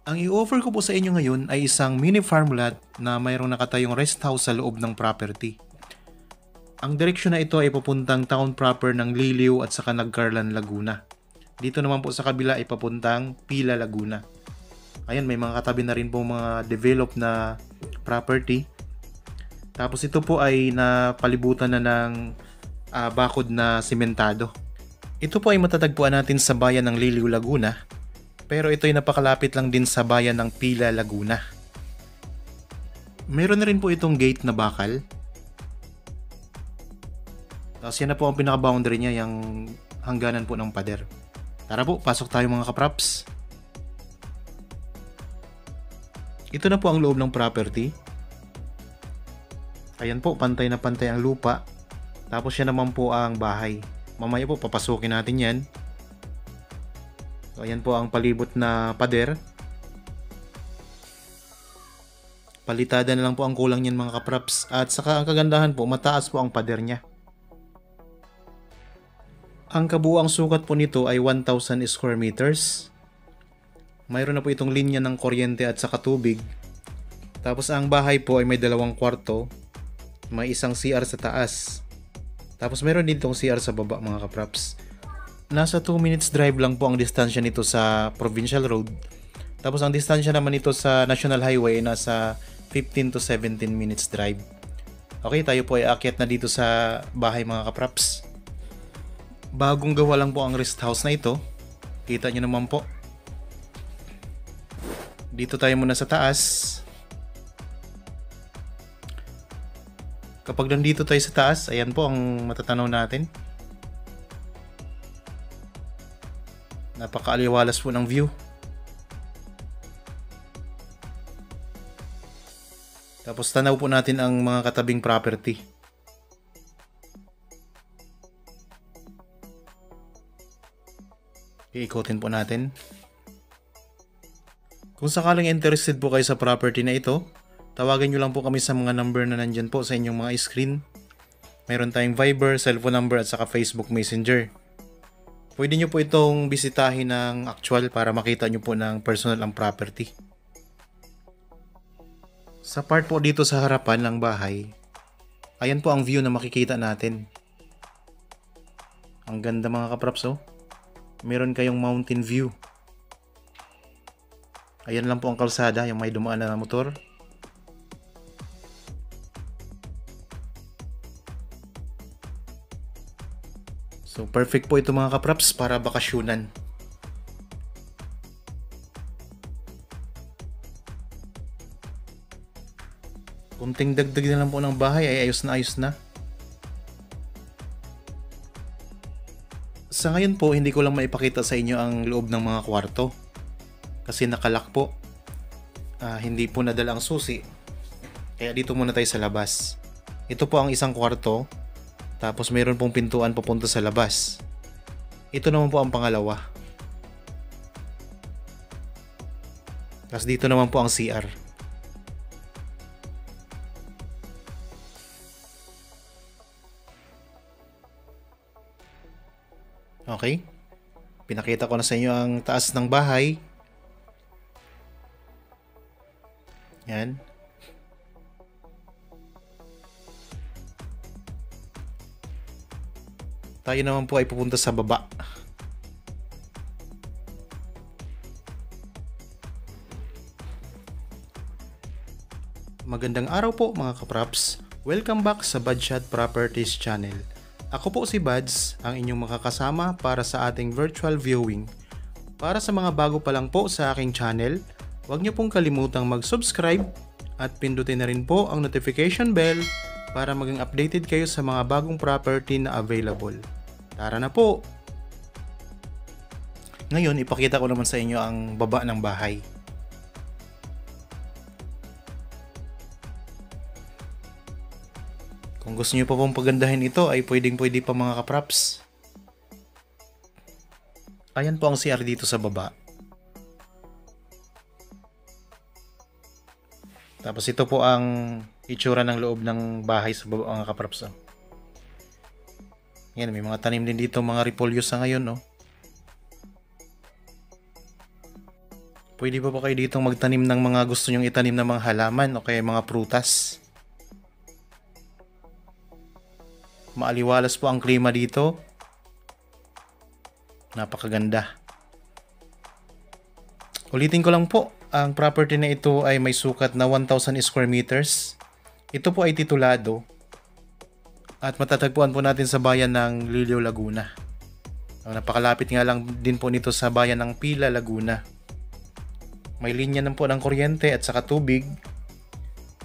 Ang i-offer ko po sa inyo ngayon ay isang mini farmland na mayroong nakatayong rest house sa loob ng property. Ang direksyon na ito ay papuntang town proper ng Liliw at saka Nagcarlan, Laguna. Dito naman po sa kabila ay papuntang Pila, Laguna. Ayan, may mga katabi na rin po mga developed na property. Tapos ito po ay napalibutan na ng bakod na simentado. Ito po ay matatagpuan natin sa bayan ng Liliw, Laguna. Pero ito ay napakalapit lang din sa bayan ng Pila, Laguna. Meron na rin po itong gate na bakal. Tapos yan na po ang pinaka-boundary niya, yung hangganan po ng pader. Tara po, pasok tayo mga kapraps. Ito na po ang loob ng property. Ayan po, pantay na pantay ang lupa. Tapos yan naman po ang bahay. Mamaya po, papasukin natin yan. So, ayan po ang palibot na pader. Palitada na lang po ang kulang niyan mga kapraps. At saka ang kagandahan po, mataas po ang pader niya. Ang kabuuang sukat po nito ay 1,000 square meters. Mayroon na po itong linya ng kuryente at saka tubig. Tapos ang bahay po ay may 2 kwarto. May isang CR sa taas. Tapos meron din itong CR sa baba mga kapraps. Nasa 2 minutes drive lang po ang distansya nito sa Provincial Road. Tapos ang distansya naman nito sa National Highway ay nasa 15 to 17 minutes drive. Okay, tayo po ay aakyat na dito sa bahay mga kapraps. Bagong gawa lang po ang rest house na ito. Kita nyo naman po. Dito tayo muna sa taas. Kapag nandito tayo sa taas, ayan po ang matatanaw natin. Napakaaliwalas po ng view. Tapos tanaw po natin ang mga katabing property. Iikotin po natin. Kung sakaling interested po kayo sa property na ito, tawagan nyo lang po kami sa mga number na nandyan po sa inyong mga screen. Mayroon tayong Viber, cellphone number at saka Facebook Messenger. Pwede nyo po itong bisitahin ng actual para makita nyo po ng personal ang property. Sa part po dito sa harapan ng bahay, ayan po ang view na makikita natin. Ang ganda mga kapraps oh. Meron kayong mountain view. Ayan lang po ang kalsada, yung may dumaan na motor. So perfect po ito mga kapraps para bakasyunan. Kunting dagdag na lang po ng bahay ay ayos na ayos na. Sa ngayon po hindi ko lang maipakita sa inyo ang loob ng mga kwarto. Kasi nakalak po. Hindi po nadala ang susi. Kaya dito muna tayo sa labas. Ito po ang isang kwarto. Tapos mayroon pong pintuan papunta sa labas. Ito naman po ang pangalawa. Tapos dito naman po ang CR. Okay. Pinakita ko na sa inyo ang taas ng bahay. Yan. Tayo naman po ay pupunta sa baba. Magandang araw po mga kapraps. Welcome back sa Badshot Properties channel. Ako po si Bads, ang inyong makakasama para sa ating virtual viewing. Para sa mga bago pa lang po sa aking channel, huwag niyo pong kalimutang mag-subscribe at pindutin na rin po ang notification bell para maging updated kayo sa mga bagong property na available. Tara na po! Ngayon, ipakita ko naman sa inyo ang baba ng bahay. Kung gusto niyo pa pong pagandahin ito ay pwedeng-pwede pa mga kapraps. Ayan po ang CR dito sa baba. Tapos ito po ang itsura ng loob ng bahay sa baba mga kapraps. Yan, may mga tanim din dito, mga repolyo sa ngayon. Pwede pa po kayo dito magtanim ng mga gusto nyong itanim na mga halaman o kaya mga prutas. Maaliwalas po ang klima dito. Napakaganda. Ulitin ko lang po, ang property na ito ay may sukat na 1,000 square meters. Ito po ay titulado at matatagpuan po natin sa bayan ng Liliw, Laguna. Napakalapit nga lang din po nito sa bayan ng Pila, Laguna. May linya na po ng kuryente at saka tubig.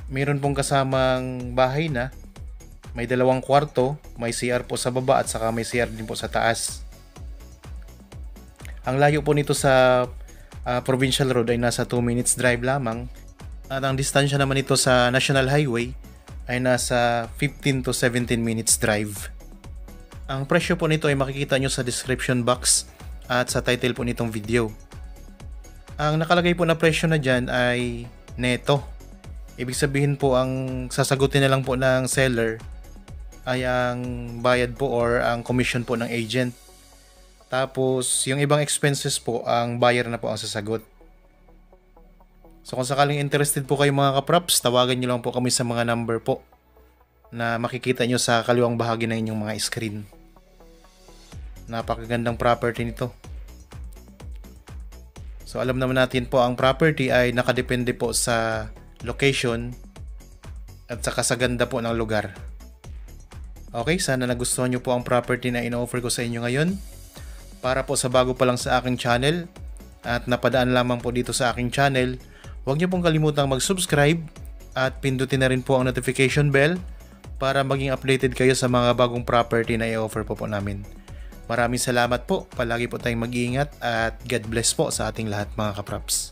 Mayroon pong kasamang bahay na may 2 kwarto, may CR po sa baba at saka may CR din po sa taas. Ang layo po nito sa Provincial Road ay nasa 2 minutes drive lamang. At ang distansya naman nito sa National Highway ay nasa 15 to 17 minutes drive. Ang presyo po nito ay makikita nyo sa description box at sa title po nitong video. Ang nakalagay po na presyo na dyan ay neto. Ibig sabihin po ang sasagutin na lang po ng seller ay ang bayad po or ang commission po ng agent. Tapos yung ibang expenses po ang buyer na po ang sasagot. So kung sakaling interested po kayo mga kaprops, tawagan nyo lang po kami sa mga number po na makikita nyo sa kaliwang bahagi ng inyong mga screen. Napakagandang property nito. So alam naman natin po ang property ay nakadepende po sa location at saka sa ganda po ng lugar. Okay, sana nagustuhan nyo po ang property na ino-offer ko sa inyo ngayon. Para po sa bago pa lang sa aking channel at napadaan lamang po dito sa aking channel, huwag nyo pong kalimutang mag-subscribe at pindutin na rin po ang notification bell para maging updated kayo sa mga bagong property na i-offer po namin. Maraming salamat po, palagi po tayong mag-iingat at God bless po sa ating lahat mga kaprops.